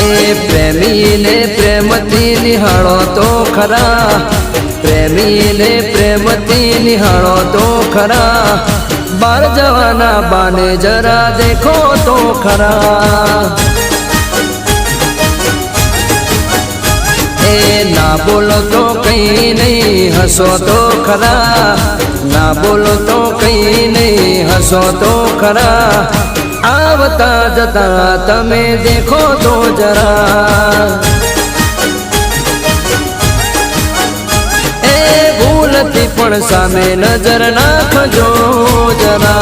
प्रेमी ने प्रेमती निहाळो तो खरा, प्रेमी ने प्रेमती निहाळो तो खरा, बार जवाना बाने जरा देखो तो खरा। ना बोलो तो कहीं नहीं हंसो तो खरा, ना बोलो तो कहीं नहीं हंसो तो खरा, आवता जता तमे देखो तो जरा। ए भूलती पण सामे नजर नाखजो जरा।